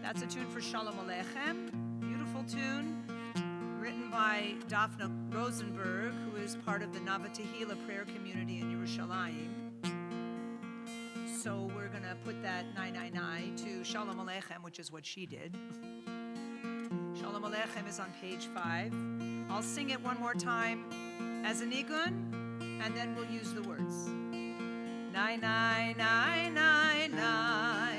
That's a tune for Shalom Aleichem. Beautiful tune, written by Daphne Rosenberg, who is part of the Nava Tehillah prayer community in Yerushalayim. So we're going to put that 999 to Shalom Aleichem, which is what she did. Shalom Aleichem is on page 5. I'll sing it one more time as a nigun, and then we'll use the words. 99999.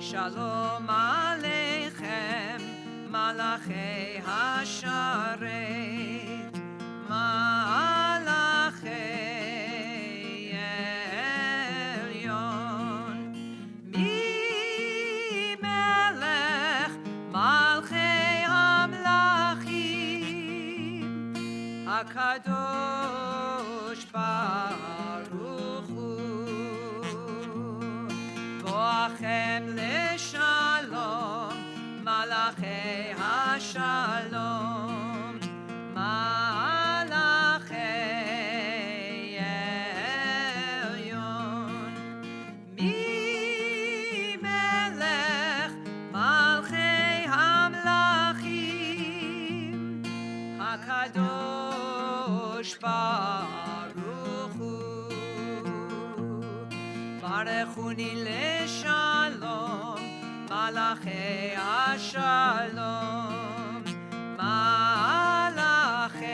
Shalom Aleichem, Malachei Hasharet, Malachei Elyon, Mi Melech Malchei Amlachim, HaKadosh Baruch Hu, Boachem Shalom, Malachei HaShalom, Malachei Elyon, Mi Melech Malchei Hamlachim, HaKadosh Baruch Hu, Barechuni LeShalom, Malachei HaShalom, Malachei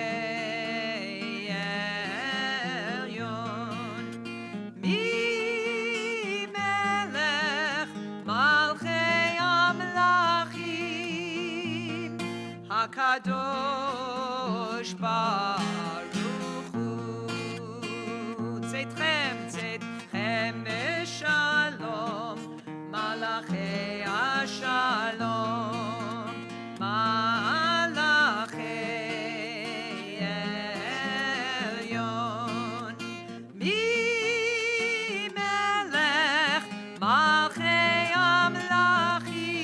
Elyon, Mi Melech Malchei Amlachim, HaKadosh Baruch Hu. Tzedchem, tzedchem Shalom, Malachei Shalom, Malachei Elyon, Mi Melech Malchei Amlachim,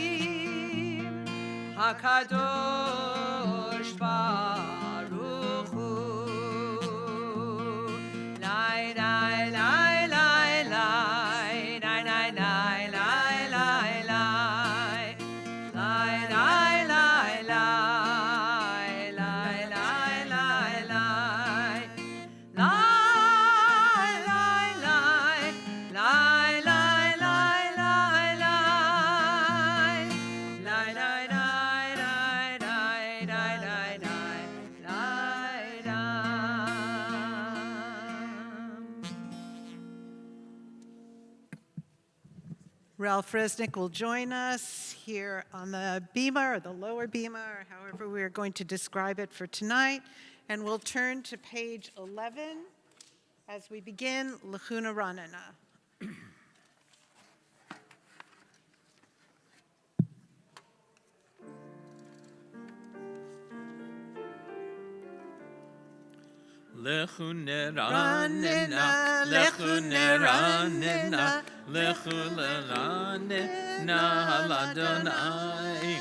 HaKadosh Baruch Hu. Lai, lai, lai, lai, lai, lai, lai, Ralph Resnick will join us here on the bima, or the lower bima, or however we are going to describe it for tonight. And we'll turn to page 11 as we begin Lachuna Ranana. Lechune ranena, lechune ranena, lechune ranena, ladonai.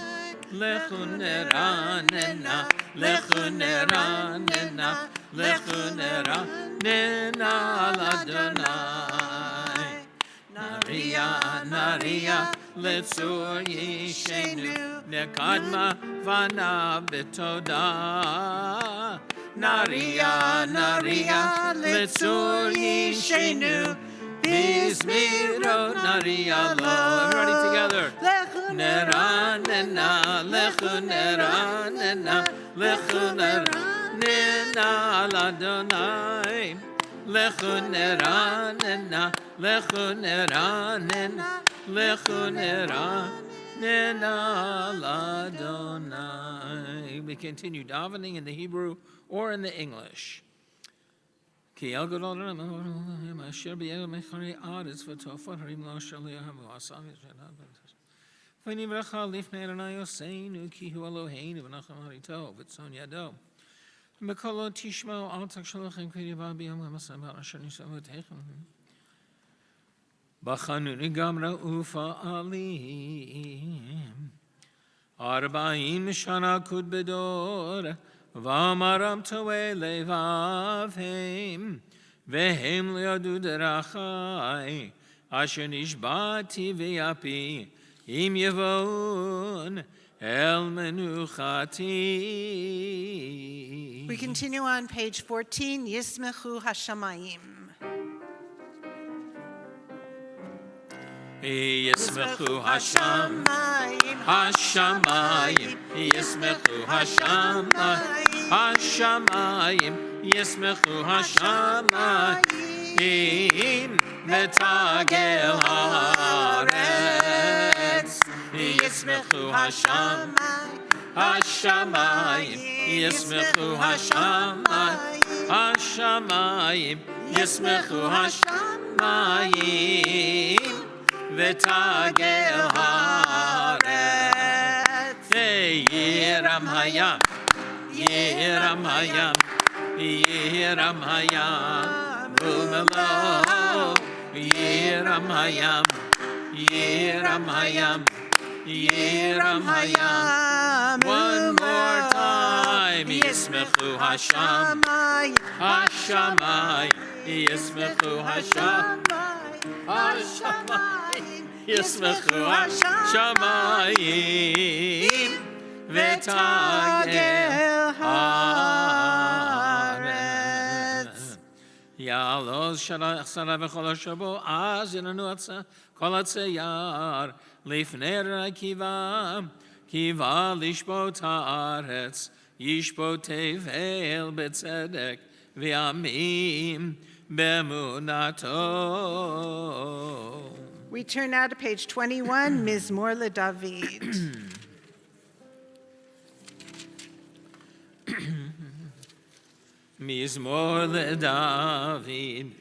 Lechune ranena, lechune ranena, lechune ranena, ladonai. Naria, naria, letzur yishenu, nekadma vana betoda. Naria, naria, letzur yishenu, bizmirot naria lo. Everybody together. Neranena, lechu neranena, lechu neranena, ladonai. Lechu neranena, lechu neranena, lechu neranena, ladonai. We continue davening in the Hebrew or in the English. Ki el gadol Elohim asher b'yel mechari aretz v'tofar harim lo asher li'ahavu asav yisrael v'nivracha lifnei Adonai Yoseinu ki hu Eloheinu v'nacham harito v'tzon yado v'kolo tishmo al takshalochem ki yivad b'yom ha'masam asher nisam v'teichem b'chanuni gamra ufa'alim arba'im shana kud bedor V'amaram to'e levavim, vehem li'adu derachai, asher nishbati v'yapi, im yevon el menuchati. We continue on page 14, Yismechu Hashamayim. Yismechu Hashamayim, Hashamayim, Yismechu Hashamayim, Hashamayim, Yismechu Hashamayim, Metagel Haaretz, Yismechu Hashamayim, Hashamayim, Yismechu Hashamayim, Hashamayim, Yismechu Hashamayim, V'tagel haaretz. Yiram hayam, yiram hayam, yiram hayam, v'melo. Yiram hayam, yiram hayam, yiram hayam. One more time. Yismechu Hashamayim, Hashamayim, Yismechu Hashamayim, Hashamayim, Yismechu Hashamayim, V'tagel haaretz. Ya'aloz shalach sara v'chol hashabo, az yinanu kol hatzeyar, lifnei kiva, kiva lishbot haaretz, yishbot tevel b'tzedek, v'yamim b'emunato. We turn now to page 21, Mizmor LeDavid. Mizmor LeDavid,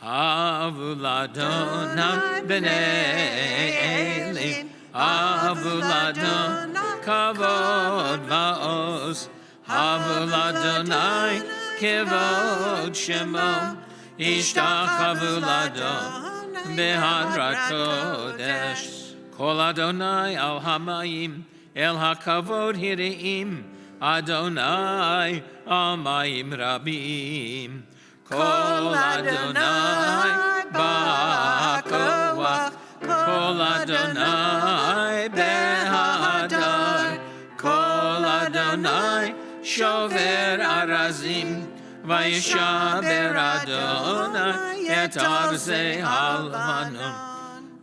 Havu Ladonai b'nei Elim, Havu Ladonai kavod va'oz, Havu Ladonai kevod shemo, Ishtachavu Ladonai behadrat kodesh, Kol Adonai al hamayim, el hakavod hireim, Adonai amayim rabim, Kol Adonai ba'akoach, Kol Adonai behadar, Kol Adonai shover arazim, Vayishaber Adonai et arzei halvanon,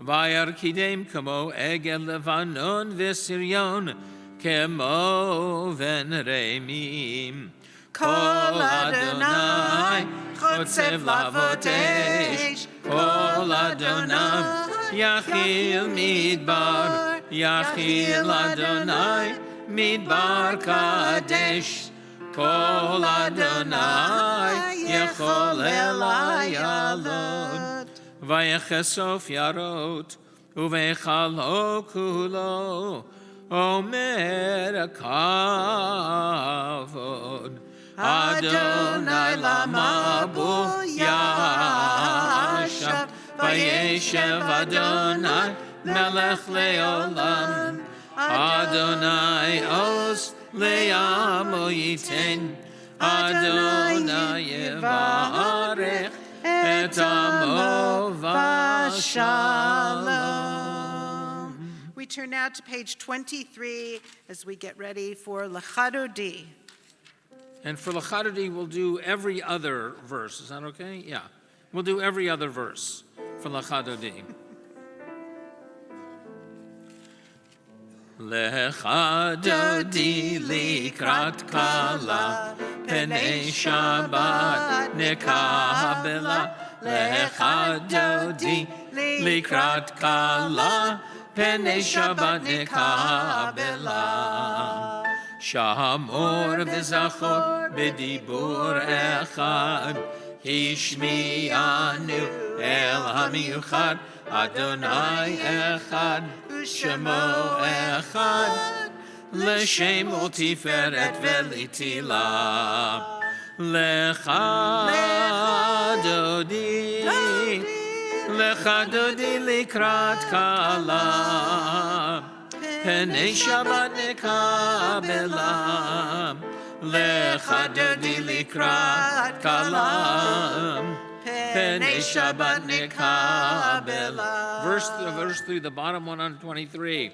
Vayarkidem kamo egel levanon v'siryon, Kemo venreimim. Kol Adonai chotzev lavotesh, Kol Adonai Yachil Midbar, Yachil Adonai, Midbar Kadesh, Kol Adonai, Yechol Elai Alot, Vayechesof Yarot, Uvechalo Kulo, Omer Kavod, Adonai Lama Bo Yashav, Vayeshev Adonai Melech Leolam, Adonai Os Le'amo Yiten, Adonai Yevarech Et Amo Vashalom. We turn now to page 23 as we get ready for L'chadodi. And for L'chadodi, we'll do every other verse. Is that okay? Yeah. We'll do every other verse for L'chadodi. L'chadodi likrat kala, Penei Shabbat nekabela. L'chadodi likrat kala, Penei Shabbat nekabela. Shamor v'zachor b'dibur echad, Hishmi'anu el hamiuchad, Adonai echad, Shemo echad, L'shem u'tiferet v'litila. L'chadodi, L'chadodi likrat kala, Penei Shabbat nekabela. L'chadodi likrat kala, Penei Shabbat nekabela. Verse 3, the bottom 123.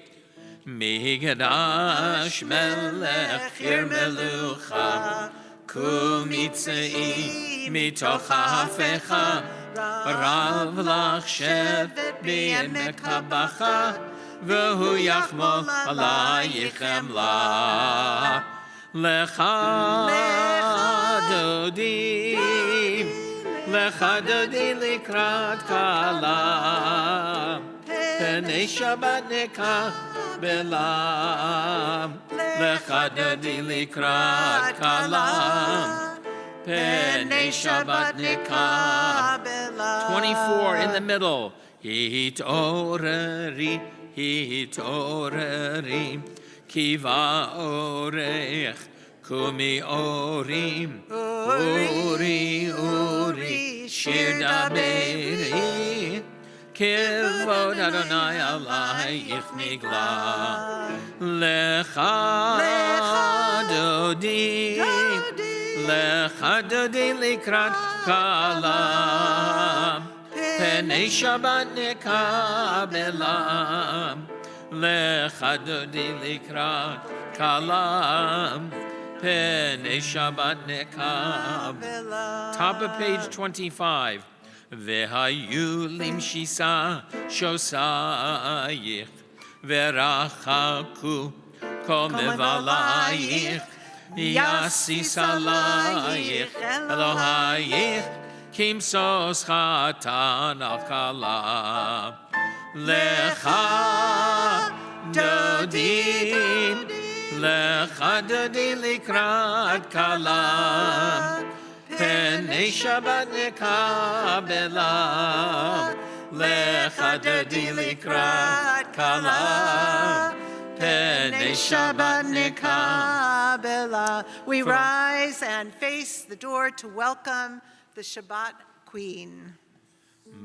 Migdash melech ir melucha, kumitzei mitoch hafecha, rav lach shevet b'yemek habacha, v'hu yachmol alayichem la. L'chadodi, L'chadodi likrat kala, Penei Shabbat nekabela. L'chadodi likrat kala, Penei Shabbat nekabela. 24 in the middle. Hitoreri, hitoreri, kiva orech, kumi orim, uri, shir daberi, kivod Adonai alayich nigla. L'chadodi likrat kala, Penei Shabbat nekabela. L'chadodi likrat kala, Penei Shabbat nekabela. Top of page 25. V'hayu limshisa shosayich, v'rachaku kol mevalayich, yasis alayich Elohayich, kimsos chatan al kala. L'chadodi likrat kala, Penei Shabbat nekabela. L'chadodi likrat kala, Penei Shabbat nekabela. We rise and face the door to welcome the Shabbat Queen.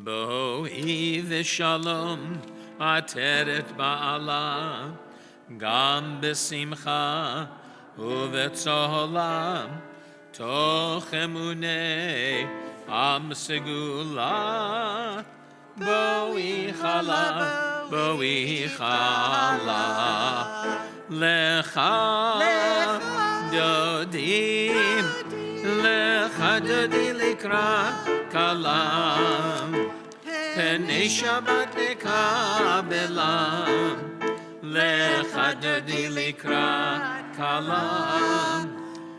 Bo'I v'shalom ateret ba'ala, Gam b'simcha u'v'tzolam, Toch emunei am segula. Bo'I chala, Bo'I chala, L'chadodim, L'chadodi likrat kala, Penei Shabbat nekabela. L'chadodi likrat kala,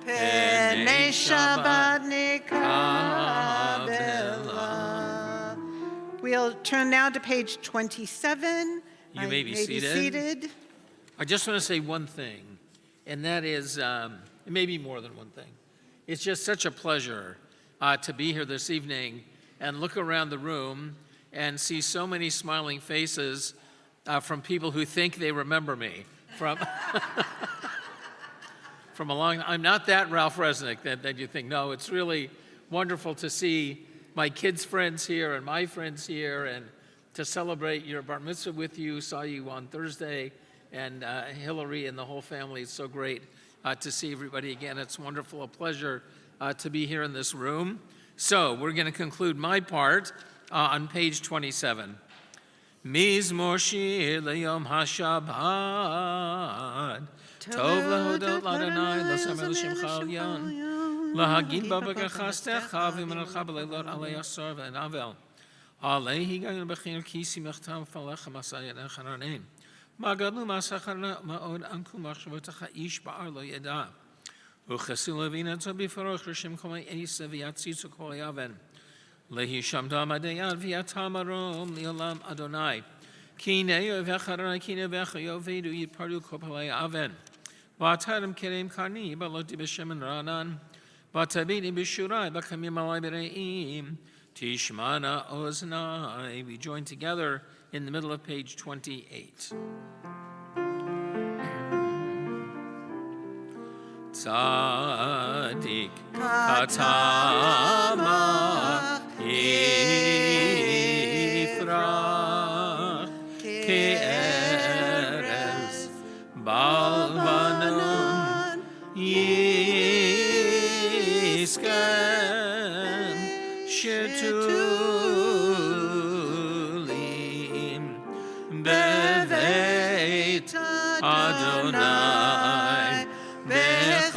Penei Shabbat nekabela. We'll turn now to page 27. You may be seated. I just want to say one thing, and that is, it may be more than one thing. It's just such a pleasure to be here this evening and look around the room and see so many smiling faces from people who think they remember me from from a long. I'm not that Ralph Resnick that you think. No, it's really wonderful to see my kids' friends here and my friends here, and to celebrate your bar mitzvah with you. Saw you on Thursday, and Hillary and the whole family. It's so great to see everybody again. It's wonderful, a pleasure to be here in this room. So we're going to conclude my part on page 27. Mizmor shir leyom hashabbat, tov lehodot l'Adonai, l'samer l'shemcha alyon, lahagid ba b'gachastecha v'menelcha b'leilot alei asar v'enavel. Alei higayon b'chir kisi mechtam falecha masayet echaranein. Magadlu masachar ma'od anku machshavotecha ish ba'ar lo yeda. Uchesu levina to b'faroch rishim kol ha'esa v'yatzitzu kol ha'yaven. Lehi shamda madayad v'yatamarom li'olam Adonai. Ki ne'yo v'echaranai ki ne'vechayo v'edu yitparu kol ha'yaven. V'atarim kerem karni ba'loti b'shem ranan. V'tabini b'shurai b'kamim alai b're'im. Tishmana oznai. We join together in the middle of page 28. Tzadik katama ifrach ke'erez balvanon yisken shetulim beveit Adonai bechatzrot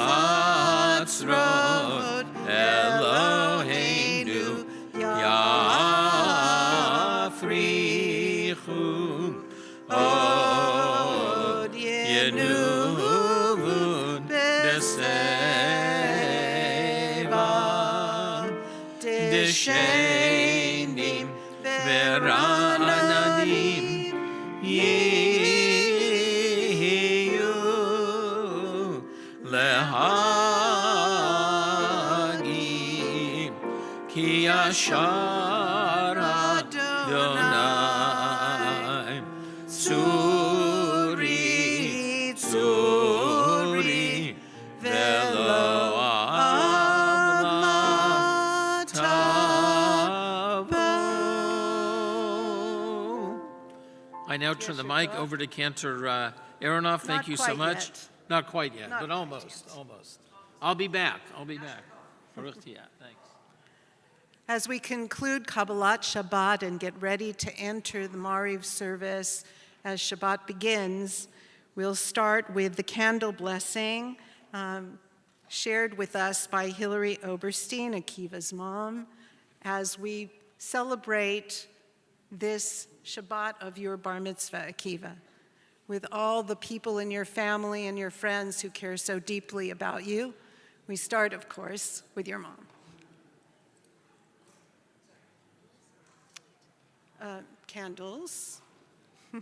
Eloheinu yafrichu od yenuvun beseva deshenim verananim yiyu lehagim ki yashar Adonai tzuri tzuri velo avlatavo. I now turn the mic over to Cantor Aronoff. Thank Not you so quite much. yet. Not quite yet, Not but quite almost, yet. almost. I'll be back. Baruch tiyah. Thanks. As we conclude Kabbalat Shabbat and get ready to enter the Mariv service as Shabbat begins, we'll start with the candle blessing shared with us by Hillary Oberstein, Akiva's mom, as we celebrate this Shabbat of your bar mitzvah, Akiva, with all the people in your family and your friends who care so deeply about you. We start, of course, with your mom. Candles. You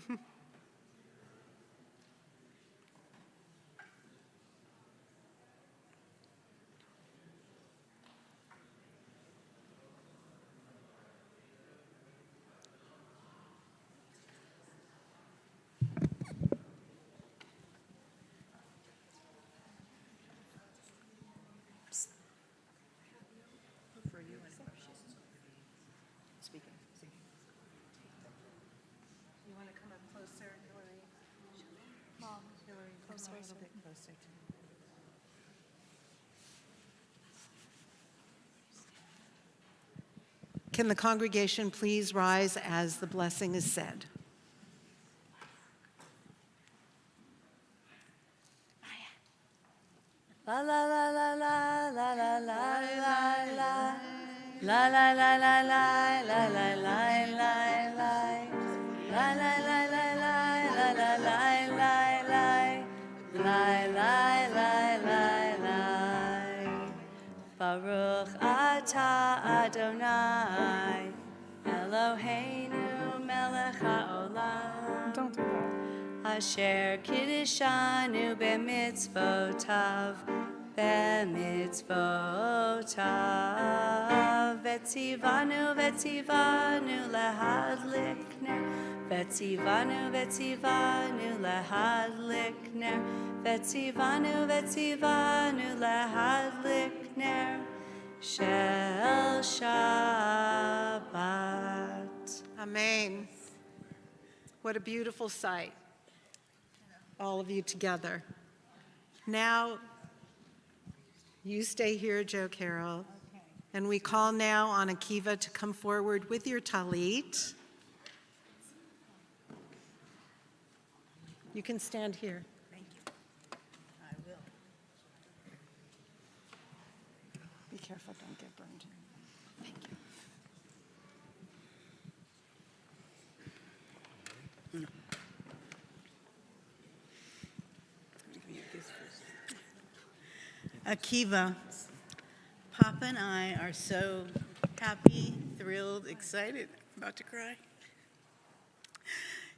want to come up closer, Hillary? Mom, Hillary, come a little bit closer to me. Can the congregation please rise as the blessing is said? La la la la la la la la la la. La la la la la la la la la la. La la la la la la la la la la. La la la la la. Baruch atah Adonai Eloheinu Don't do that. Asher kiddishanu b'mitzvotav, b'mitzvotav. Vetzivanu, vetzivanu lehadlik ner. Vetzivanu, vetzivanu lehadlik ner. Vetzivanu, vetzivanu lehadlik ner. Shel Shabbat. Amen. What a beautiful sight. All of you together. Now, you stay here, Joe Carroll. Okay. And we call now on Akiva to come forward with your talit. You can stand here. Thank you. I will. Be careful, don't get burned. Thank you. Akiva, Papa and I are so happy, thrilled, excited, about to cry,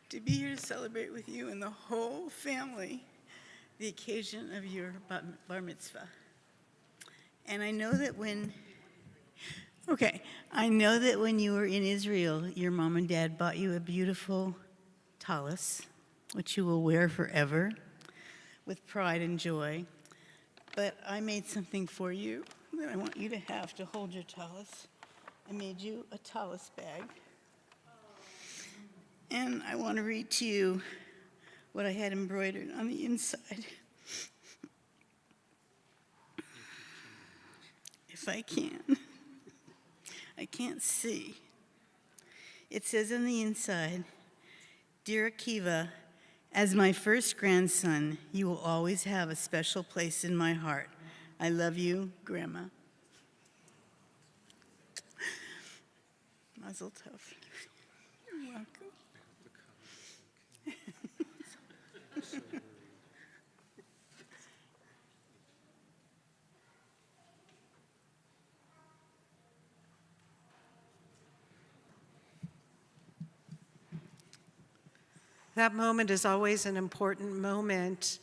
to be here to celebrate with you and the whole family the occasion of your bar mitzvah. And I know that when you were in Israel, your mom and dad bought you a beautiful tallis, which you will wear forever with pride and joy. But I made something for you that I want you to have to hold your tallis. I made you a tallis bag. And I want to read to you what I had embroidered on the inside. If I can. I can't see. It says on the inside, "Dear Akiva, as my first grandson, you will always have a special place in my heart. I love you, Grandma." Mazel tov. You're welcome. That moment is always an important moment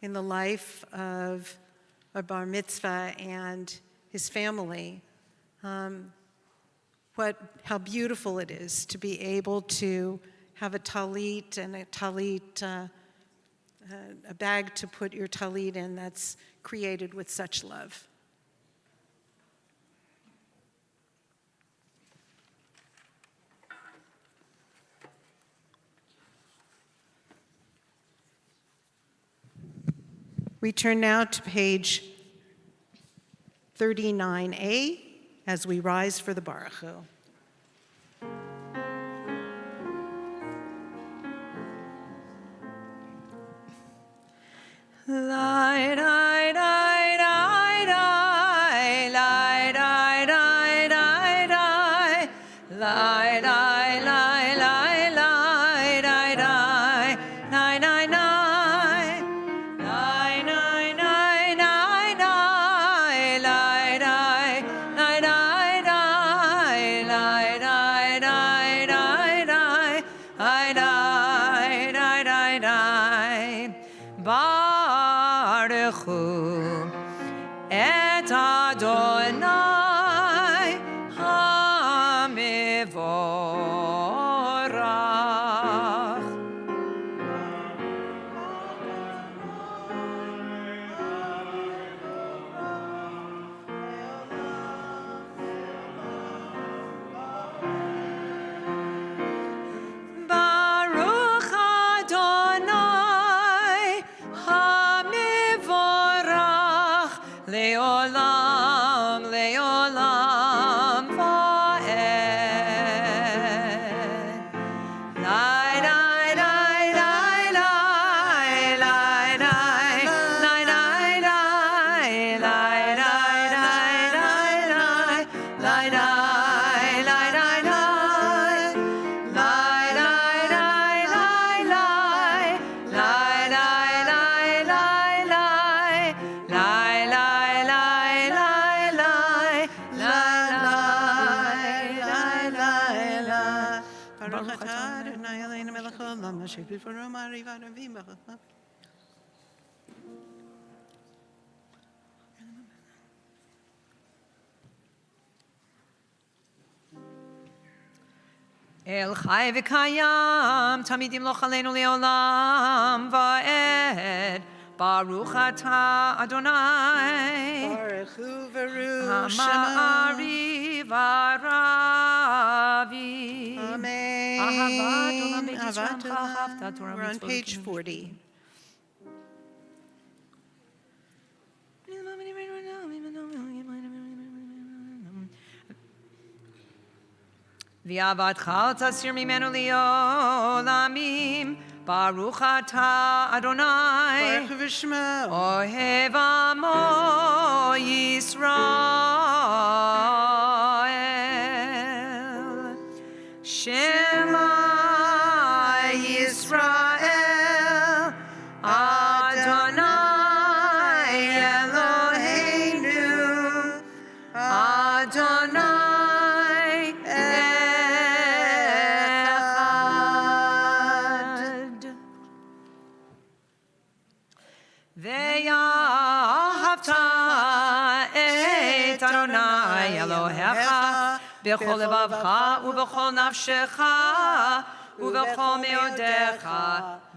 in the life of a bar mitzvah and his family. How beautiful it is to be able to have a talit and a bag to put your talit in that's created with such love. We turn now to page 39A as we rise for the Baruch Hu. Light, light, light, light, light, light, light, light, light, light, light, light, light, light, light, light, light, light. Baruchu et Adonai HaMevorach. Baruch Adonai Adonai Eloheinu melech haolam, asher b'dvarim ha'ariv ha'ravim b'chacham. El chai v'kayam, tamidim lo chaleinu leolam va'ed. Baruch atah Adonai. Baruch hu v'ru shema. Ha'ma'ariv ha'ravi. Amen. Ahavat olam beit Yisrael Ahavat olam. chafta Torah We're on mitzvot page u'kinim 40. V'avatcha al tasir mimenu li'olamim. Baruch atah Adonai. Baruch hu v'shema. Ohev amo Yisrael. Shema Yisrael. Adonai Eloheinu. Adonai Echad. Ve'ahavta et Adonai Elohecha b'chol levavcha u'b'chol nafshecha u'b'chol meodecha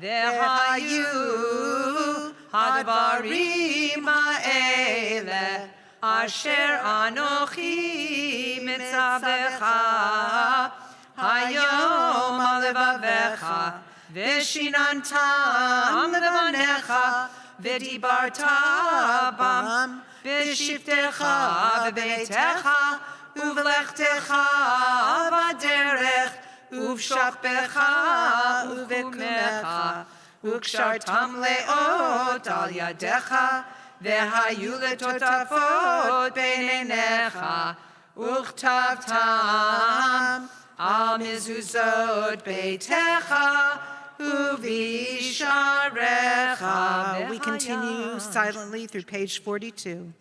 ve'hayu hadvarim ha'ele asher anochi mitzavecha hayom al levavecha ve'shinantam levanecha v'dibarta bam b'shiftecha v'beitecha uv'lechtecha v'derech uv'shachpecha uv'kumecha u'kshartam le'ot al yadecha v'hayu letotafot b'neinecha u'chtavtam al mezuzot beitecha u'visharecha. We continue silently through page 42.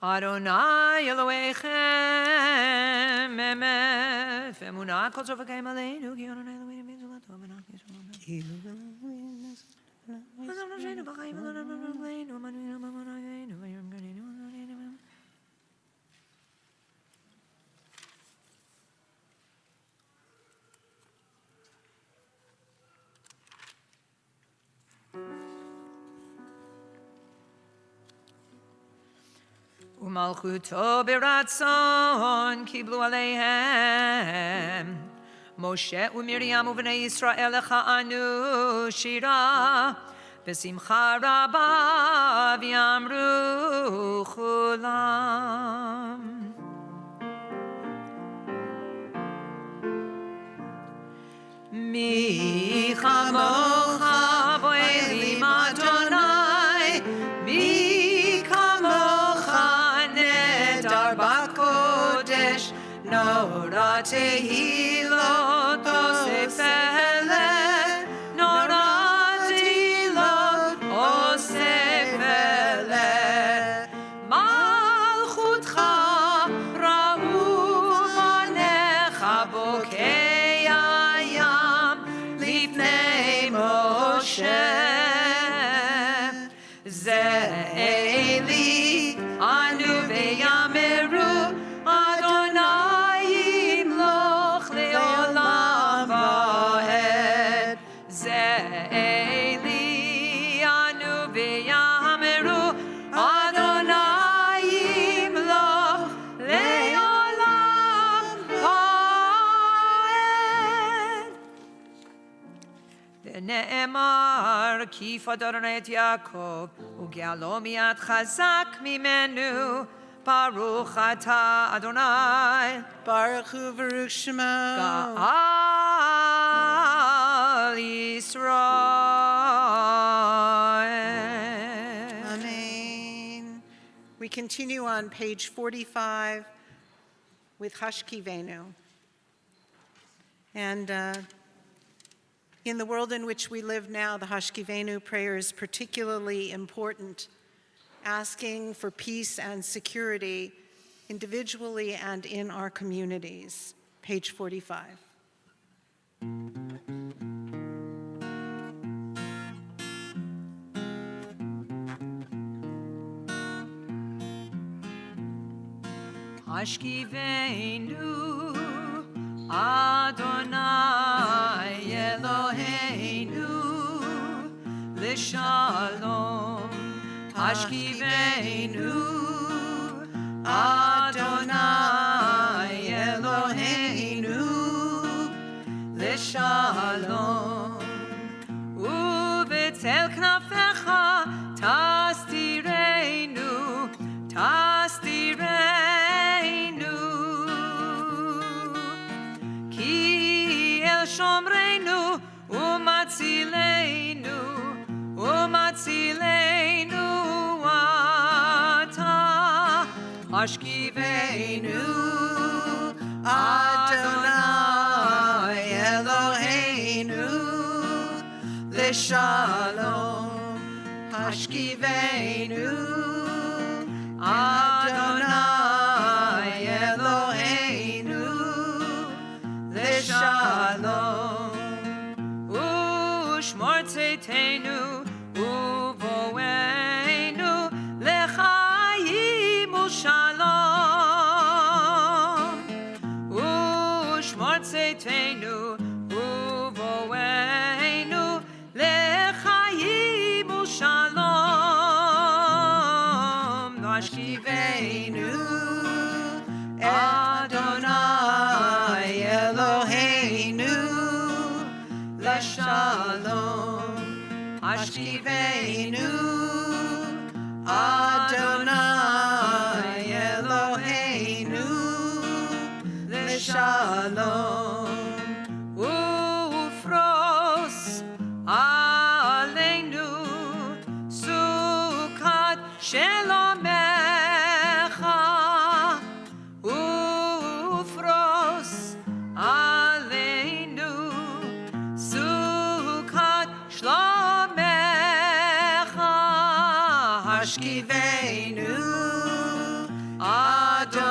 Adonai Elohechem emet v'emunah kol tov v'kayim aleinu ki Adonai Eloheinu mitzvot v'nach yisrael. Umalchuto beratzon kiblu aleihem. Moshe uMiriam uvnei Yisrael anu shira v'simcha rabba v'yamru chulam. Mi chamocha bo'elim Adonai, mi kamocha nedar b'kodesh, nora tehilot osef eleh, nora tehilot osef eleh. Malchutcha ra'u manecha bokei hayam lifnei Moshe. Ze'eli anu ve'yameru Adonai yimloch le'olam va'ed. Ze'eli anu ve'yameru Adonai yimloch le'olam va'ed. שנאמר, כי פדרנו את יעקב, וגאלו מיד חזק ממנו, ברוך אתה אדוני, Baruch Hu Baruch Shemo. גאל ישראל. Amen. We continue on page 45 with Hashkivenu. And in the world in which we live now, the Hashkivenu prayer is particularly important, asking for peace and security individually and in our communities. Page 45. Hashkivenu Adonai Eloheinu L'shalom. Hashkivenu Adonai Eloheinu L'shalom. U'b'tzel knafecha tastirenu, tastirenu. Ki el shomreinu u'matzilenu, u'matzilenu ata. Hashkivenu Adonai Eloheinu L'shalom. Hashkivenu Adonai Eloheinu L'shalom. U'shmor tzeiteinu u'voeinu l'chaim u'shalom. U'shmor tzeiteinu u'voeinu l'chaim u'shalom. Hashkivenu Adonai Eloheinu L'shalom. Hashkivenu Adonai Eloheinu L'shalom. Ufros aleinu sukat shelomecha. Ufros aleinu sukat shlomecha. Hashkivenu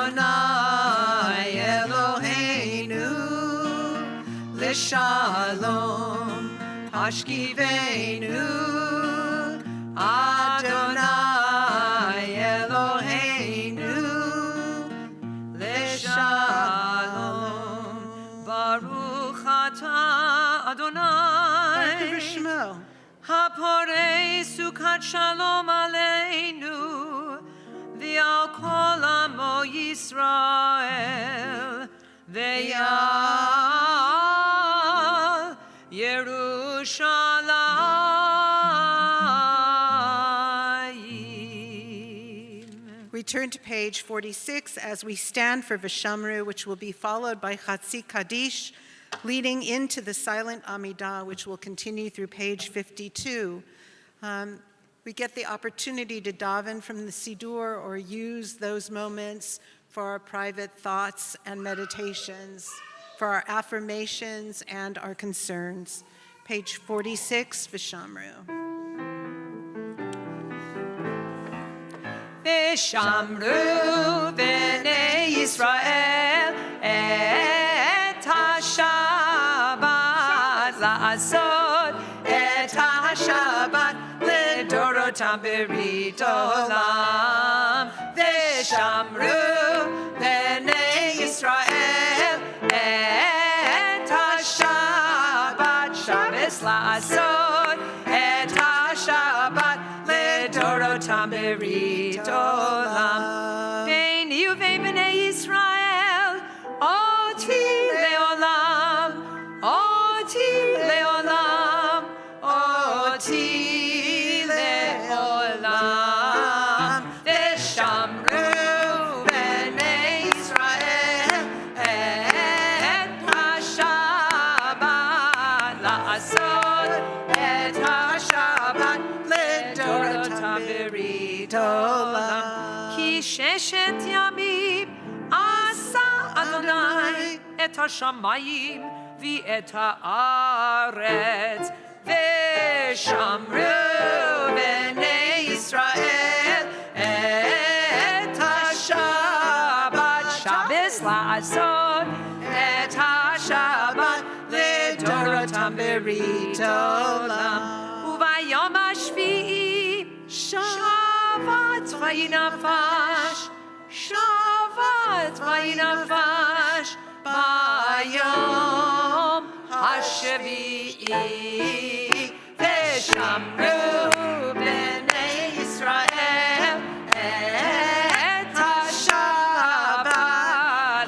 Adonai Eloheinu L'shalom. Hashkivenu Adonai Eloheinu L'shalom. Baruch atah Adonai Baruch Hu Shemo. Haporei sukat shalom aleinu v'al kol amo Yisrael v'yal Yerushalayim. We turn to page 46 as we stand for Vishamru, which will be followed by Chatzi Kaddish, leading into the silent Amidah, which will continue through page 52. We get the opportunity to daven from the Siddur or use those moments for our private thoughts and meditations, for our affirmations and our concerns. Page 46, Vishamru. V'shamru b'nei Yisrael et ha-Shabbat la'asot et ha-Shabbat l'dorotam berit olam. V'shamru b'nei Yisrael et ha-Shabbat Shabbos la'asot et ha-Shabbat l'dorotam berit olam. Beini uvein b'nei Yisrael oti leolam, oti leolam, אותי לעולם, ושמרו בני ישראל את השבת, לעשות את השבת לדורותם ברית עולם. כי ששת ימים עשה אדוני את השמיים ואת הארץ, ושמרו בני ישראל את השבת, שבס לעשות את השבת לדורותם ברית עולם. וביום השביעי שבת וינפש, שבת וינפש ביום השביעי, ושמרו בני ישראל את השבת,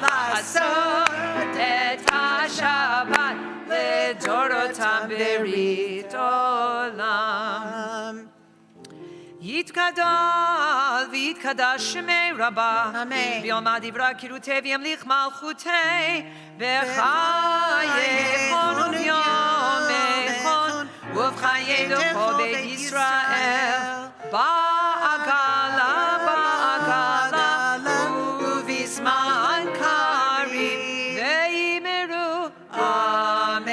לעשות את השבת לדורותם ברית עולם. יתגדל ויתקדש שמי רבה, אמן. ויאמר דברה קירותי וימליך מלכותי, בחייכון וביומכון ובחיי כל בית ישראל, בעגלה בעגלה ובזמן קריב ויאמרו אמן.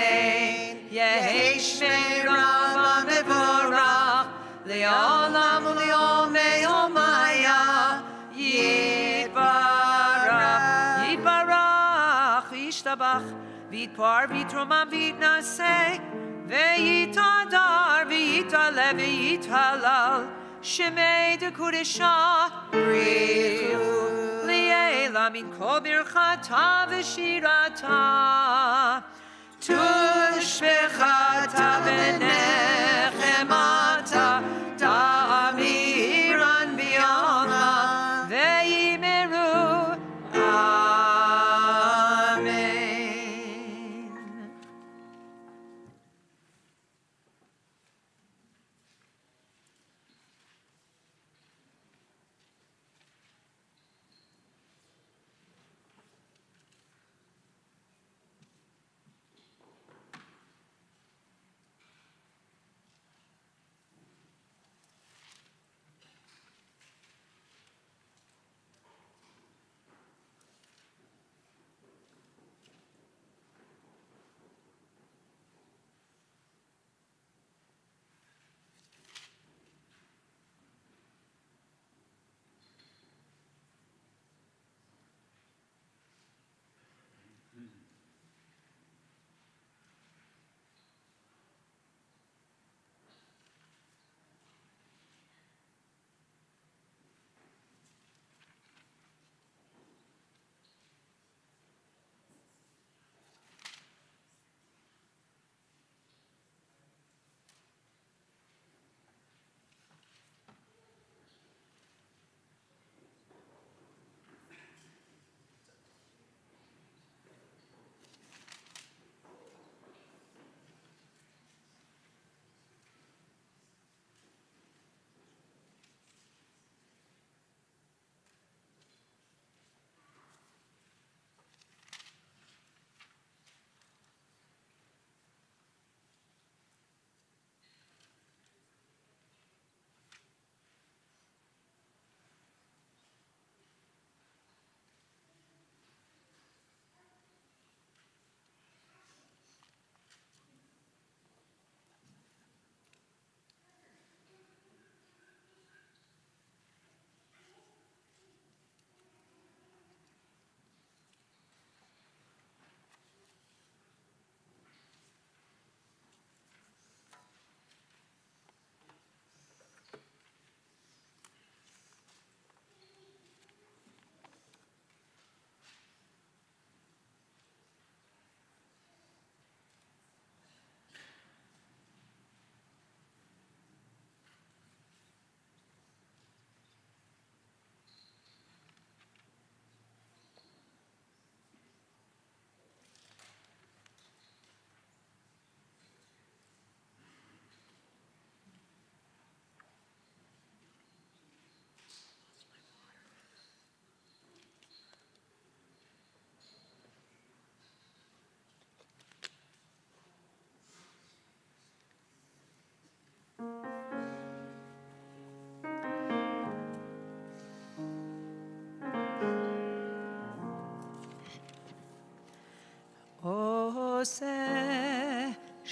יהי שמי רבה מבורך לעולם וליומי יומיה, יתברך יתברך וישתבח ויתפאר ויתרומם ויתנשא ויתהדר ויתעלה ויתהלל, שמי דקודשה בריחו לעילא מן כל ברכתה ושירתה, תושבחתה ונחמתה, תאמירן ביומם ויאמרו אמן.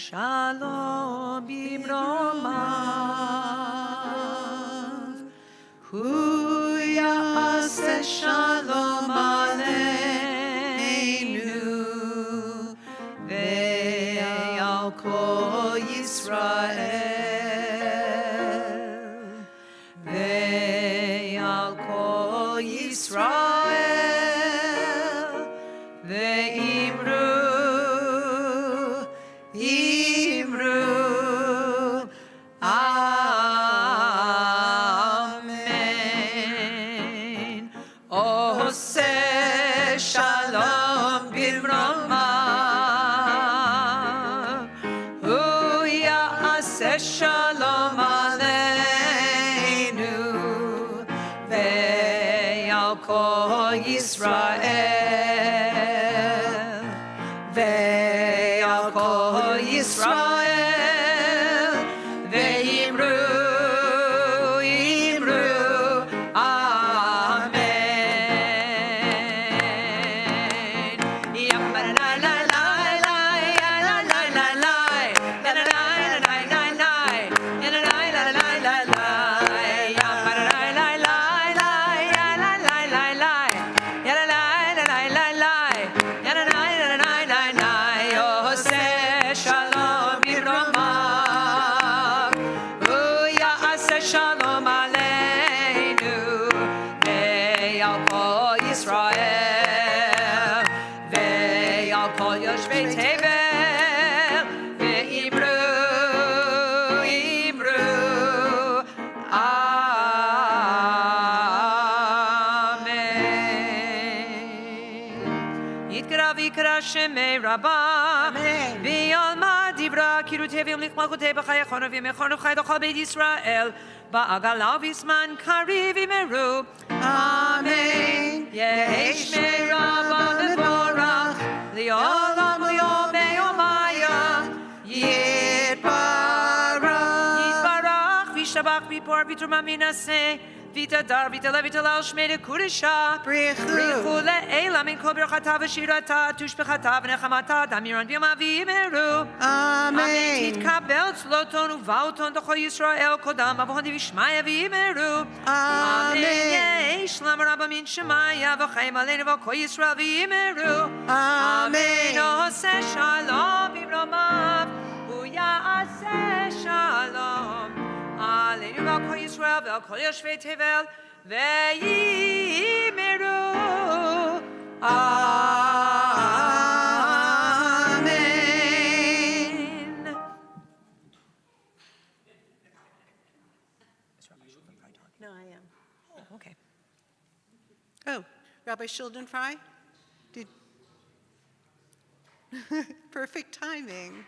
Shalom bimromav. Hu ya'aseh shalom aleinu ve'al kol Yisrael. Ve'al kol Yisrael. Ve'imru Amen. Oseh shalom bimromav. Hu ya'aseh shalom aleinu ve'al kol Yisrael. Ve'al kol Yisrael. Ve'imru Amen. Oseh shalom bimromav. Hu ya'aseh shalom aleinu ve'al kol Yisrael. Ve'al kol yoshvei tevel. Ve'imru Amen. Yitkara v'yikra shemei Rabbah. Amen. V'yalma divra kiru tevim lichmalchutei b'chayachonu v'yimechonu chai d'chol beit Yisrael. Ba'agala v'zman kariv imeru. Amen. Yehesh mei Rabbah v'vorach li'olam li'omei omaya. Yitbarach. Yitbarach v'yishtabach v'yipor v'yitrum aminaseh. V'yitadar v'yitalev v'yitalel shmei dekudesha. Brichu. Le'ela min kol birchata v'shirata tushbechata v'nechamata damiron v'yoma v'imeru. Amen. תתקבל צלוטון ובאותון דחו ישראל קודם אבוהן וישמעיה ויאמרו אמן. יש למה רבה מן שמעיה וחיים עלינו וכל ישראל ויאמרו אמן. עושה שלום במרומיו הוא יעשה שלום עלינו ועל כל ישראל ועל כל יושבי תבל ויאמרו Amen. No, I am. Okay. Oh, Rabbi Schuldenfrei? Did... Perfect timing.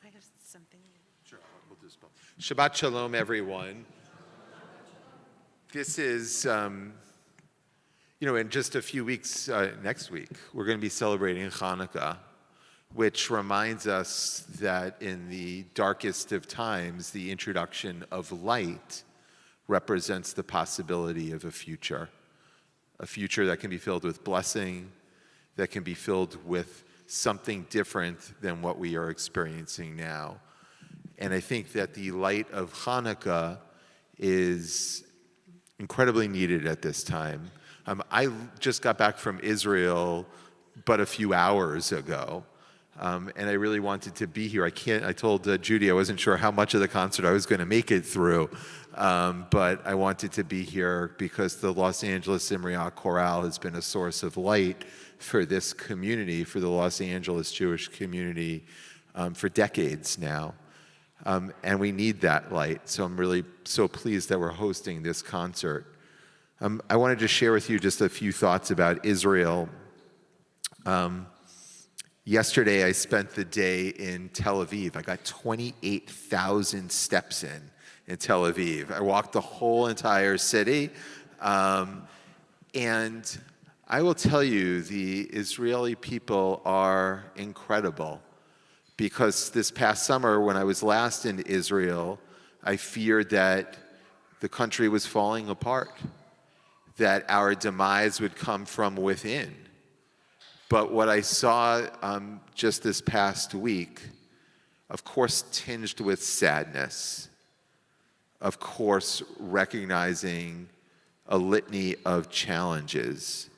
I have something. Sure, we'll do both. Shabbat Shalom, everyone. This is, in just a few weeks, next week, we're going to be celebrating Hanukkah, which reminds us that in the darkest of times, the introduction of light represents the possibility of a future that can be filled with blessing, that can be filled with something different than what we are experiencing now. And I think that the light of Hanukkah is incredibly needed at this time. I just got back from Israel but a few hours ago, and I really wanted to be here. I told Judy I wasn't sure how much of the concert I was going to make it through, but I wanted to be here because the Los Angeles Simriat Chorale has been a source of light for this community, for the Los Angeles Jewish community, for decades now. And we need that light. So I'm really so pleased that we're hosting this concert. I wanted to share with you just a few thoughts about Israel. Yesterday, I spent the day in Tel Aviv. I got 28,000 steps in Tel Aviv. I walked the whole entire city. And I will tell you, the Israeli people are incredible. Because this past summer, when I was last in Israel, I feared that the country was falling apart, that our demise would come from within. But what I saw just this past week, of course, tinged with sadness, of course, recognizing a litany of challenges,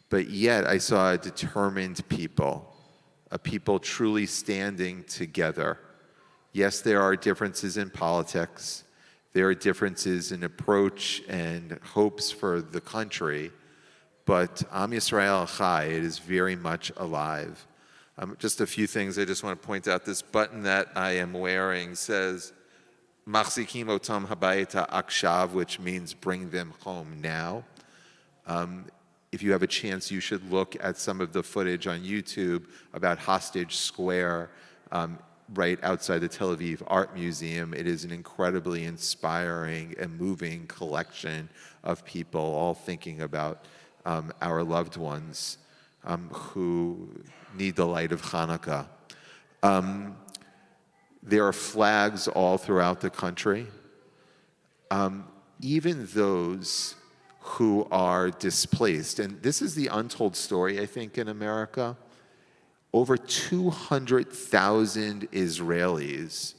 but yet I saw a determined people, a people truly standing together. Yes, there are differences in politics. There are differences in approach and hopes for the country, but Am Yisrael Chai, it is very much alive. Just a few things I just want to point out. This button that I am wearing says, Machzikim otam habayita akshav, which means bring them home now. If you have a chance, you should look at some of the footage on YouTube about Hostage Square, right outside the Tel Aviv Art Museum. It is an incredibly inspiring and moving collection of people all thinking about our loved ones who need the light of Hanukkah. There are flags all throughout the country. Even those who are displaced, and this is the untold story, I think, in America. Over 200,000 Israelis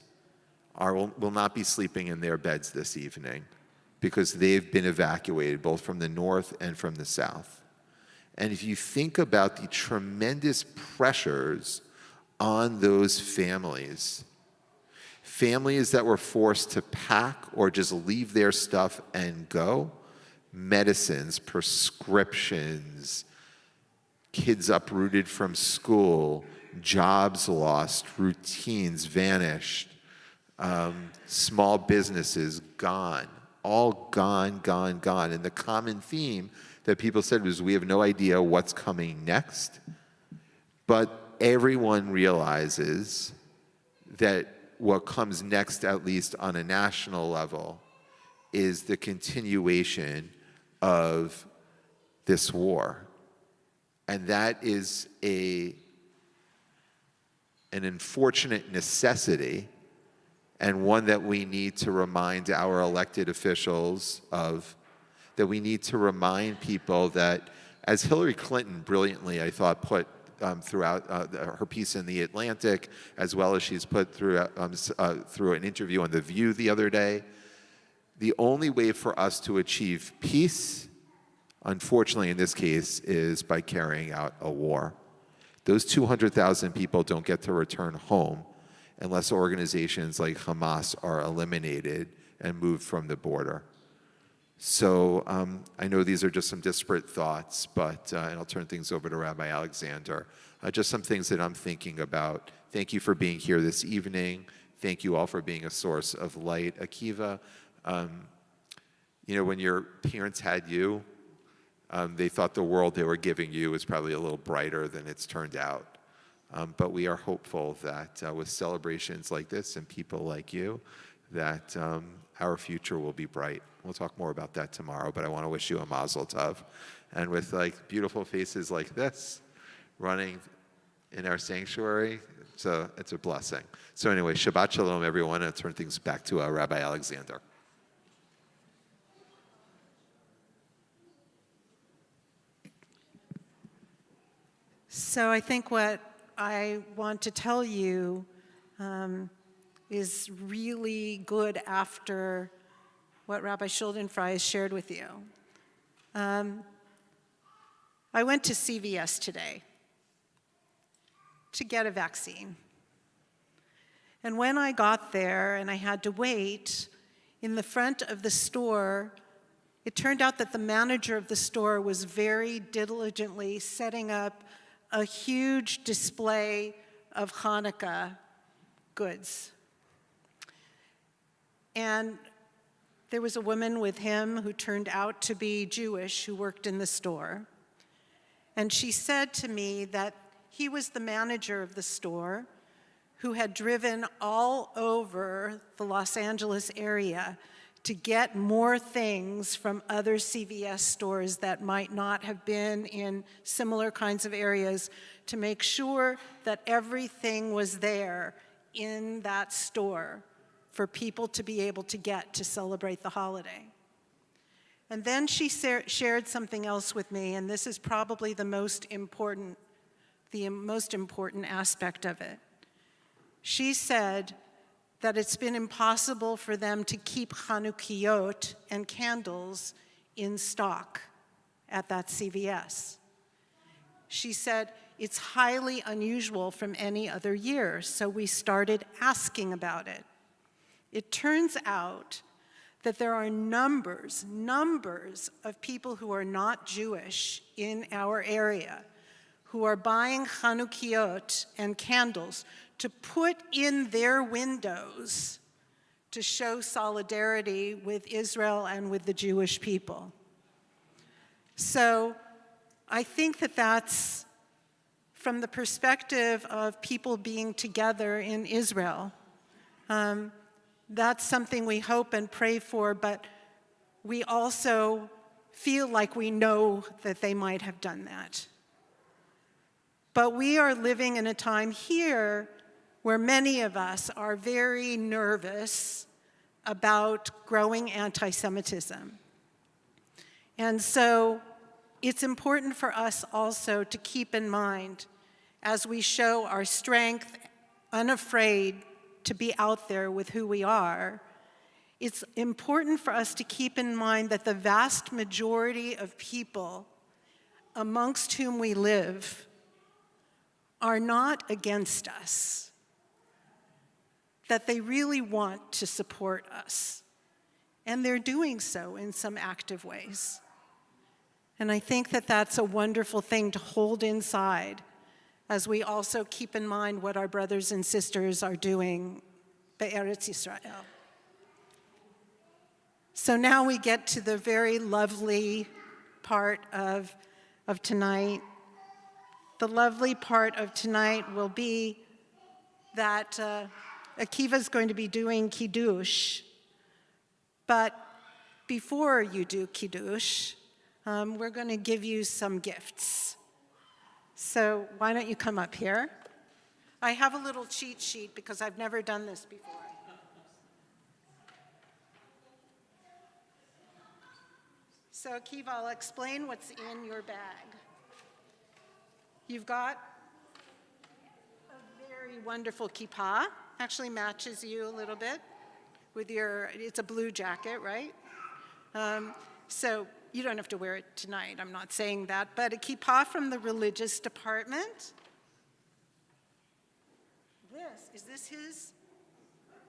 will not be sleeping in their beds this evening because they've been evacuated both from the north and from the south. And if you think about the tremendous pressures on those families that were forced to pack or just leave their stuff and go, medicines, prescriptions, kids uprooted from school, jobs lost, routines vanished, small businesses gone, all gone. And the common theme that people said was, we have no idea what's coming next, but everyone realizes that what comes next, at least on a national level, is the continuation of this war. And that is an unfortunate necessity, and one that we need to remind our elected officials of, that we need to remind people that, as Hillary Clinton brilliantly, I thought, put throughout her piece in The Atlantic, as well as she's put through an interview on The View the other day, the only way for us to achieve peace, unfortunately in this case, is by carrying out a war. Those 200,000 people don't get to return home unless organizations like Hamas are eliminated and moved from the border. So I know these are just some disparate thoughts, but, and I'll turn things over to Rabbi Alexander, just some things that I'm thinking about. Thank you for being here this evening. Thank you all for being a source of light. Akiva, you know, when your parents had you, they thought the world they were giving you was probably a little brighter than it's turned out. But we are hopeful that with celebrations like this and people like you, that our future will be bright. We'll talk more about that tomorrow, but I want to wish you a mazel tov. And with like beautiful faces like this running in our sanctuary, it's a blessing. So anyway, Shabbat Shalom, everyone, and I'll turn things back to Rabbi Alexander. So I think what I want to tell you is really good after what Rabbi Schuldenfrei has shared with you. I went to CVS today to get a vaccine. And when I got there and I had to wait, in the front of the store, it turned out that the manager of the store was very diligently setting up a huge display of Hanukkah goods. And there was a woman with him who turned out to be Jewish who worked in the store. And she said to me that he was the manager of the store who had driven all over the Los Angeles area to get more things from other CVS stores that might not have been in similar kinds of areas to make sure that everything was there in that store for people to be able to get to celebrate the holiday. And then she shared something else with me, and this is probably the most important aspect of it. She said that it's been impossible for them to keep Chanukiot and candles in stock at that CVS. She said, it's highly unusual from any other year, so we started asking about it. It turns out that there are numbers of people who are not Jewish in our area who are buying Chanukiot and candles to put in their windows to show solidarity with Israel and with the Jewish people. So I think that that's from the perspective of people being together in Israel. That's something we hope and pray for, but we also feel like we know that they might have done that. But we are living in a time here where many of us are very nervous about growing anti-Semitism. And so it's important for us also to keep in mind, as we show our strength, unafraid to be out there with who we are, it's important for us to keep in mind that the vast majority of people amongst whom we live are not against us, that they really want to support us, and they're doing so in some active ways. And I think that that's a wonderful thing to hold inside as we also keep in mind what our brothers and sisters are doing Be'eretz Yisrael. So now we get to the very lovely part of tonight. The lovely part of tonight will be that Akiva's going to be doing Kiddush. But before you do Kiddush, we're going to give you some gifts. So why don't you come up here? I have a little cheat sheet because I've never done this before. So Akiva, I'll explain what's in your bag. You've got a very wonderful kippah. Actually matches you a little bit with it's a blue jacket, right? So you don't have to wear it tonight, I'm not saying that, but a kippah from the religious department. Is this his?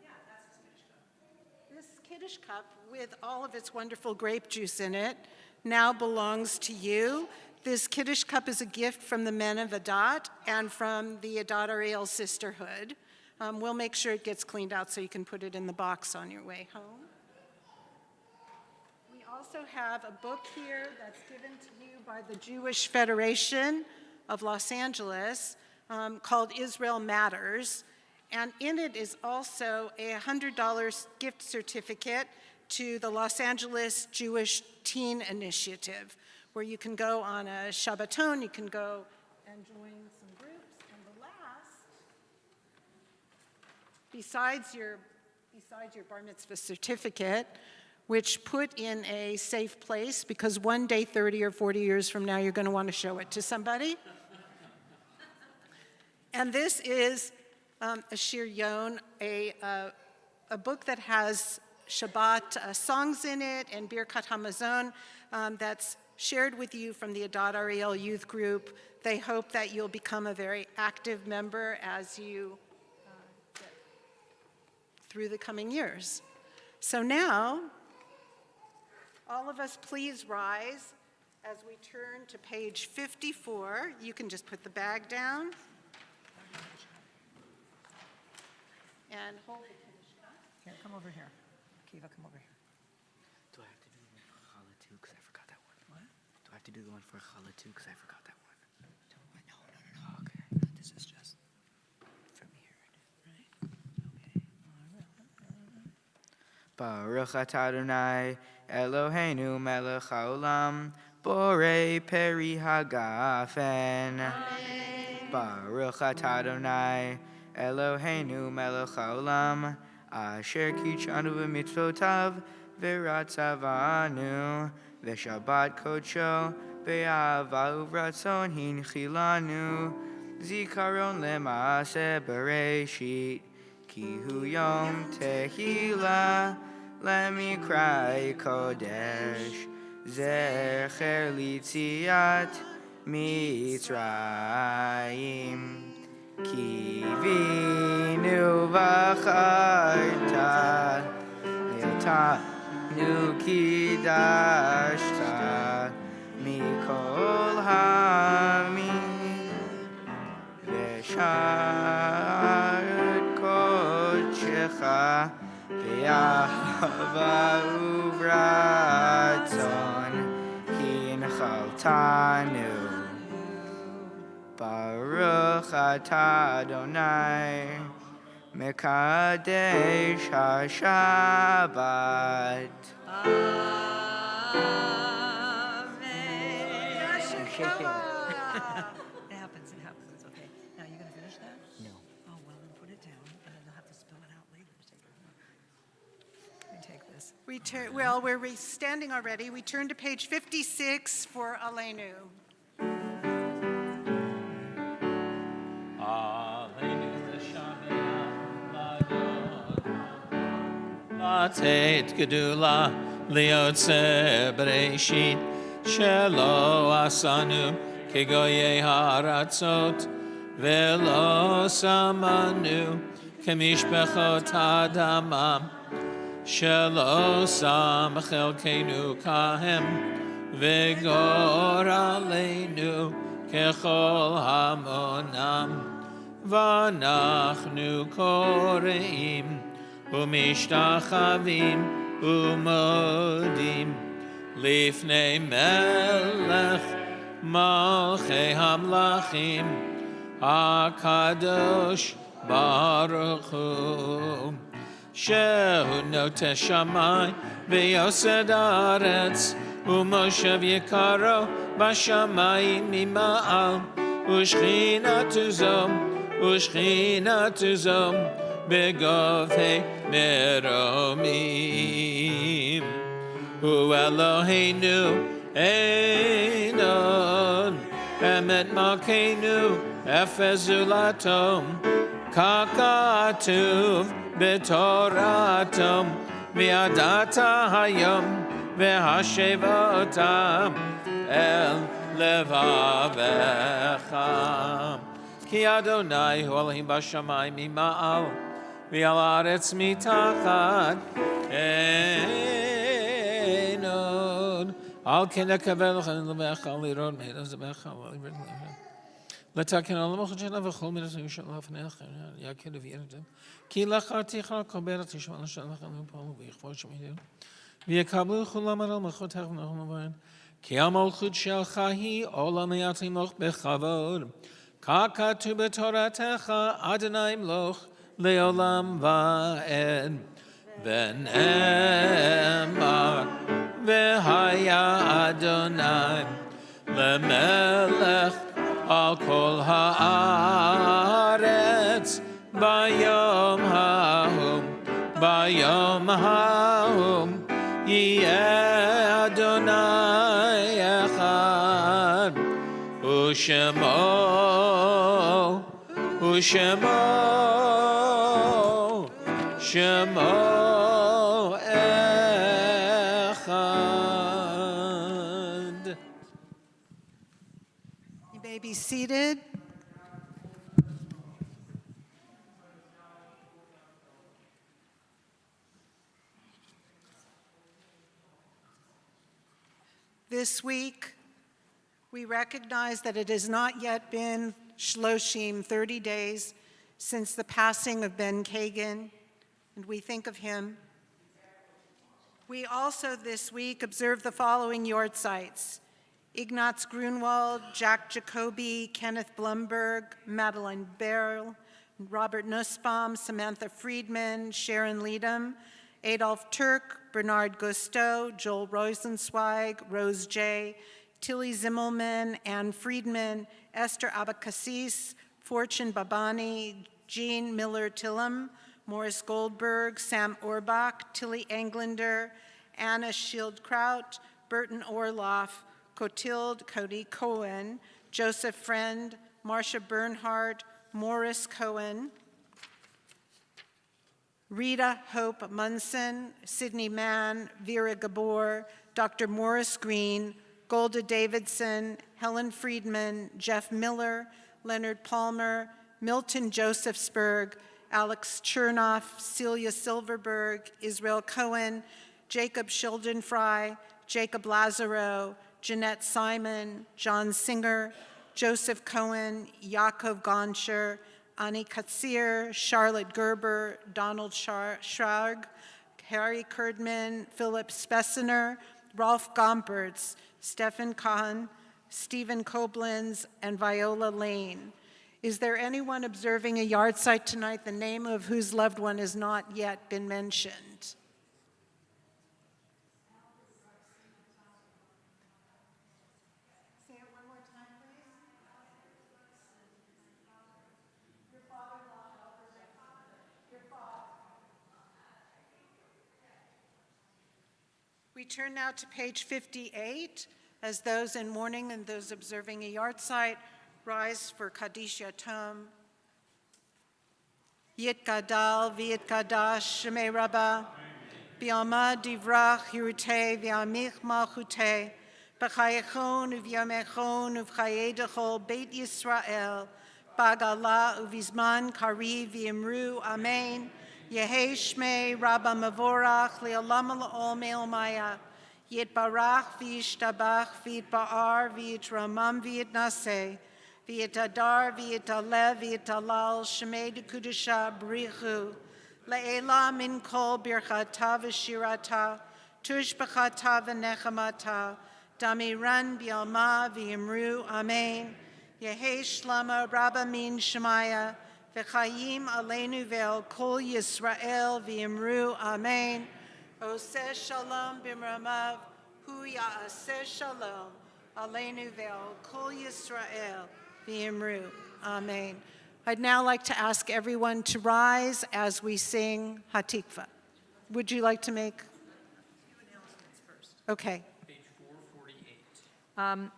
Yeah, that's his Kiddush cup. This Kiddush cup with all of its wonderful grape juice in it now belongs to you. This Kiddush cup is a gift from the men of Adat and from the Adat Ariel Sisterhood. We'll make sure it gets cleaned out so you can put it in the box on your way home. We also have a book here that's given to you by the Jewish Federation of Los Angeles called Israel Matters. And in it is also a $100 gift certificate to the Los Angeles Jewish Teen Initiative, where you can go on a Shabbaton, you can go and join some groups. And the last, besides your bar mitzvah certificate, which put in a safe place, because one day, 30 or 40 years from now, you're going to want to show it to somebody. And this is a Shir Yon, a book that has Shabbat songs in it and Birkat Hamazon that's shared with you from the Adat Ariel youth group. They hope that you'll become a very active member as you get through the coming years. So now, all of us please rise as we turn to page 54. You can just put the bag down and hold the Kiddush cup. Here, come over here. Akiva, come over here. Do I have to do the one for Challah too? Because I forgot that one. What? Do I have to do the one for Challah too? Because I forgot that one. No. Okay. This is just from here, right? Okay. Baruch atah Adonai Eloheinu melech haolam borei peri hagafen. Baruch atah Adonai Eloheinu melech haolam asher kitshanu b'mitzvotav v'ratzavanu ושבת קודשו, באהבה וברצון הנחילנו, זיכרון למעשה בראשית, כי הוא יום תהילה למקרא קודש, זכר ליציאת מצרים. קיווינו בחרת, אותנו קידשת, מכל העמים, ושרת קודשך, באהבה וברצון, הנחלתנו. Baruch atah Adonai, Mekadesh HaShabbat. Amen. shaking. It happens, it's okay. Now, you gonna finish that? No. Oh, well, then put it down, and then you'll have to spill it out later. Let me take this. We're standing already. We turn to page 56 for Aleinu. לתת גדולה ליוצא בראשית שלא עשנו כגויי הארצות ולא שמנו כמשפחות האדמה שלא שם חלקנו כהם וגורלנו ככל המונם ואנחנו קוראים ומשתחווים ומודים לפני מלך מלכי המלכים הקדוש ברוך הוא שהוא נוטה שמיים ויוסד הארץ ומושב יקרו בשמיים ממעל ושכינתו זו בגופי מרומים הוא אלוהינו אין עוד אמת מלכנו אפס זולתו ככתוב בתורתו וידעת היום והשב אותם אל לבבך כי אדוני הוא אלוהים בשמיים ממעל ועל הארץ מתחת אין עוד על כן נקבל לך לבך לראות מידע זבך לתקן עולמך שלנו וכל מידתנו שלנו לפניך יקד וירדם כי לך תיכל קבל תשמע שלך ופעלו ויכבוד שמידנו ויקבלו כולם על מלכותך ונחם בהם כי המלכות שלך היא עולמי תמלוך בכבוד ככתוב בתורתך אדוני ימלוך לעולם ועד ונאמר והיה אדוני למלך על כל הארץ ביום ההוא יהיה אדוני אחד שמו אחד. You may be seated. This week, we recognize that it has not yet been Shloshim, 30 days, since the passing of Ben Kagan, and we think of him. We also this week observe the following yortzites: Ignaz Grunwald, Jack Jacoby, Kenneth Blumberg, Madeleine Beryl, Robert Nussbaum, Samantha Friedman, Sharon Leadham, Adolf Turk, Bernard Gusteau, Joel Rosenzweig, Rose J., Tilly Zimmelman, Ann Friedman, Esther Abacassis, Fortune Babani, Jean Miller-Tillum, Morris Goldberg, Sam Orbach, Tilly Englander, Anna Schildkraut, Burton Orloff, Clotilde Cody Cohen, Joseph Friend, Marcia Bernhardt, Morris Cohen, Rita Hope Munson, Sydney Mann, Vera Gabor, Dr. Morris Green, Golda Davidson, Helen Friedman, Jeff Miller, Leonard Palmer, Milton Josephsberg, Alex Chernoff, Celia Silverberg, Israel Cohen, Jacob Schildenfrei, Jacob Lazaro, Jeanette Simon, John Singer, Joseph Cohen, Yaakov Gonscher, Ani Katsir, Charlotte Gerber, Donald Schrag, Harry Kerdman, Philip Spessiner, Rolf Gompertz, Stefan Kahn, Stephen Koblenz, and Viola Lane. Is there anyone observing a yard site tonight, the name of whose loved one has not yet been mentioned? We turn now to page 58, as those in mourning and those observing a yard site rise for Kaddish Yatom. Yit Gadal, V'yit Kadash, Shemei Rabbah, B'yama Divrach, Yirutei, V'yamich Malchutei, B'chayechon, U'v'yamechon, U'v'chayedechol, Beit Yisrael, B'agala, U'v'zman, Kari, V'yimru, Amen. Yehei Shmei Rabba Mavorach Le'olam La'ol Me'omaya Yitbarach V'yishtabach V'yitba'ar V'yitramam V'yitnaseh V'yitadar V'yitalev V'yitalal Shemei D'Kudusha B'richu Le'ela Min Kol Birchata V'shirata Tush B'chata V'nechamata Damiran B'yalma V'yimru Amen Yehei Shlama Rabba Min Shemaya V'chayim aleinu ve'al kol Yisrael v'yimru amen. Oseh shalom b'mramav hu ya'aseh shalom aleinu ve'al kol Yisrael v'yimru amen. I'd now like to ask everyone to rise as we sing Hatikva. Would you like to make? Okay. Page 448.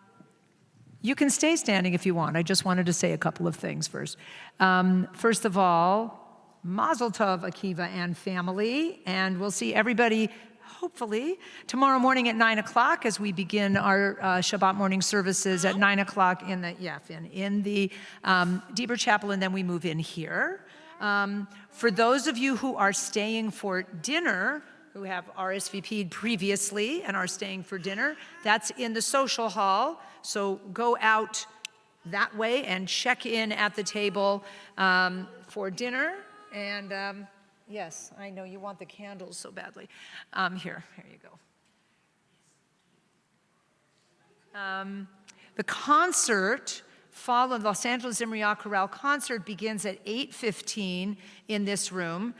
You can stay standing if you want. I just wanted to say a couple of things first. First of all, Mazel Tov, Akiva and family, and we'll see everybody, hopefully, tomorrow morning at 9 o'clock as we begin our Shabbat morning services at 9 o'clock in the Deber Chapel, and then we move in here. For those of you who are staying for dinner, who have RSVP'd previously and are staying for dinner, that's in the social hall. So go out that way and check in at the table for dinner. And yes, I know you want the candles so badly. Here you go. The concert, the Los Angeles Zimriah Chorale concert begins at 8:15 in this room.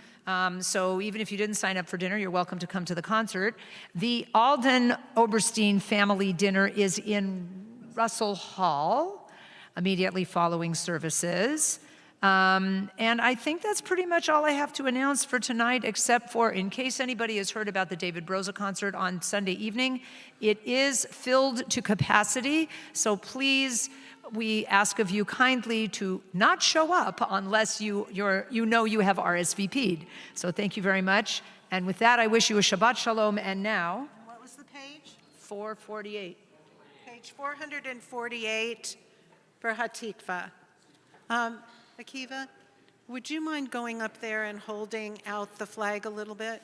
So even if you didn't sign up for dinner, you're welcome to come to the concert. The Alden Oberstein family dinner is in Russell Hall, immediately following services. And I think that's pretty much all I have to announce for tonight, except for, in case anybody has heard about the David Broza concert on Sunday evening, it is filled to capacity, so please, we ask of you kindly to not show up unless you know you have RSVP'd. So thank you very much. And with that, I wish you a Shabbat Shalom. And now, What was the page? 448. Page 448 for Hatikva. Akiva, would you mind going up there and holding out the flag a little bit?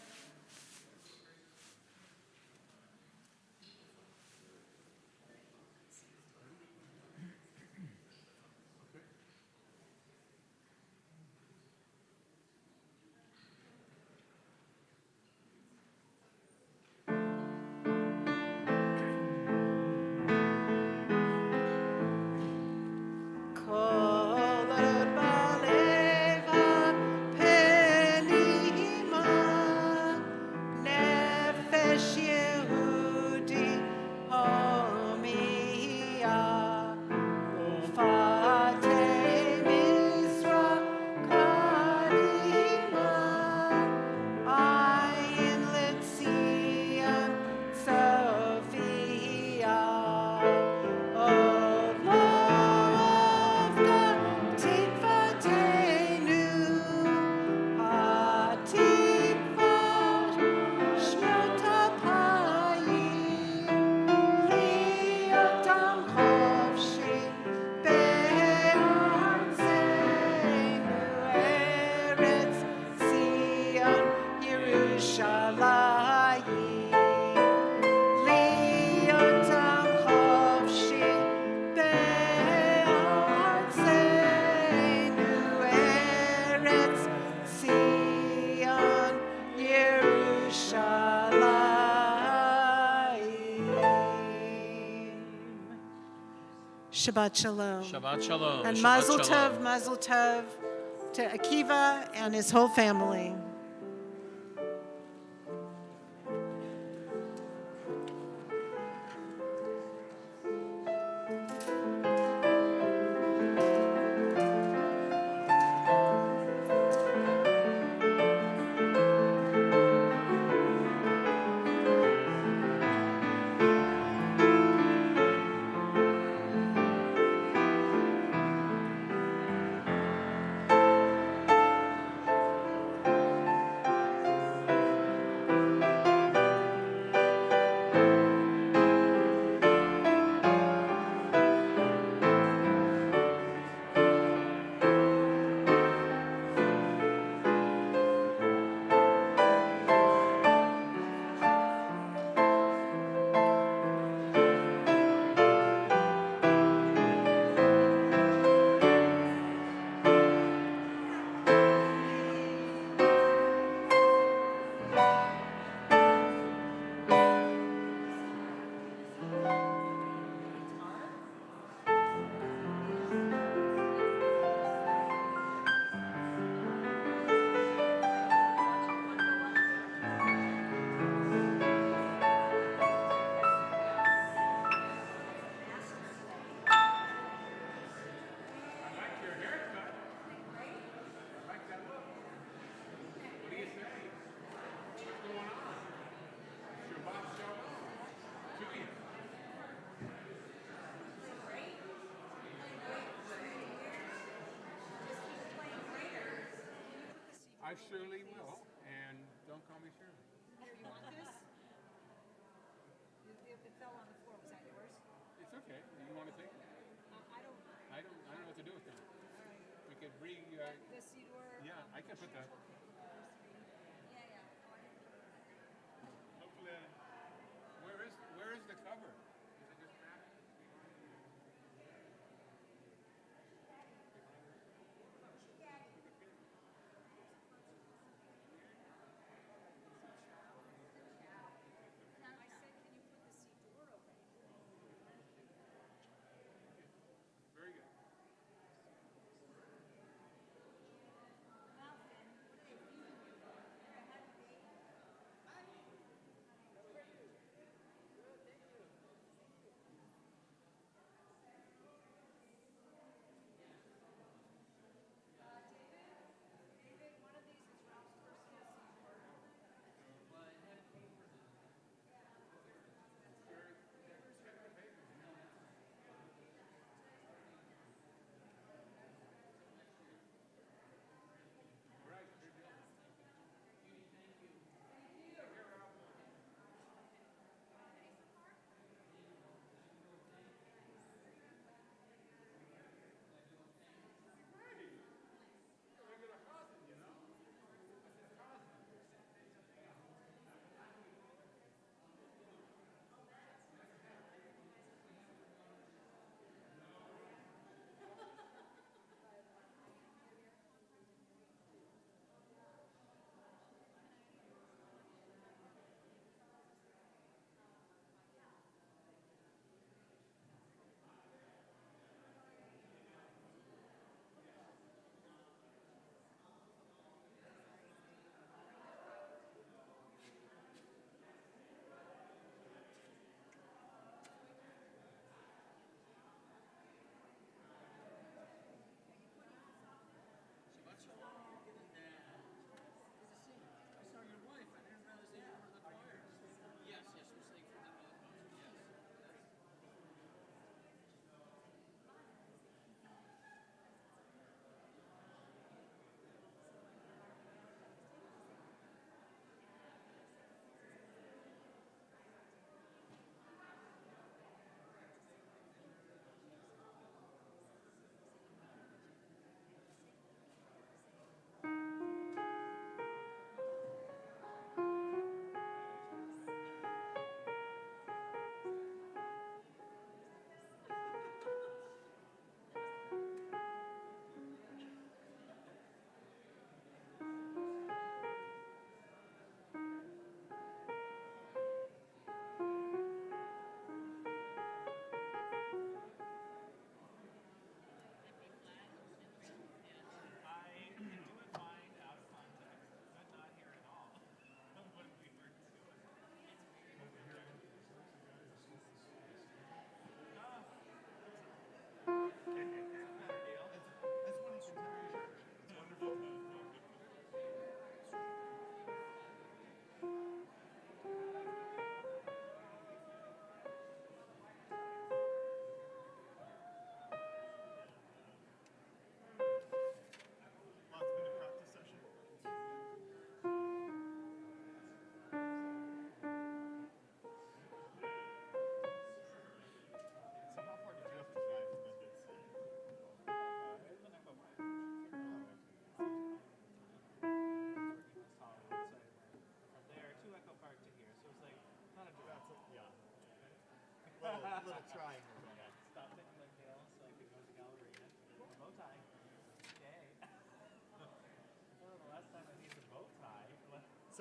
Shabbat Shalom. Shabbat Shalom. And Shabbat Shalom. Mazel Tov to Akiva and his whole family. I surely will, and don't call me Shirley. You want this? It fell on the floor. Was that yours? It's okay. You want to take it? I don't know what to do with them. We could The Siddur. yeah, I can put that. Hopefully, where is the cover? Is it just that? Very good.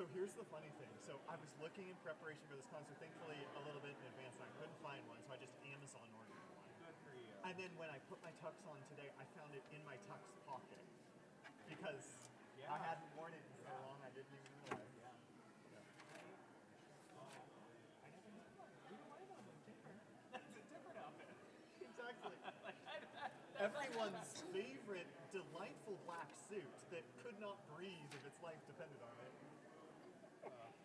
So here's the funny thing. So I was looking in preparation for this concert, thankfully a little bit in advance, and I couldn't find one, so I just Amazon ordered one. Good for you. And then when I put my tux on today, I found it in my tux pocket because I hadn't worn it in so long I didn't even realize. That's a different outfit. Exactly. Everyone's favorite delightful black suit that could not breathe if its life depended on it.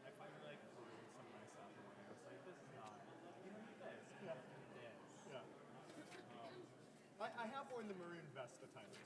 I finally like ruined some of my stuff. I was like, this is not. You don't need this. You Yeah. don't need this. Yeah. I have worn the maroon vest a time or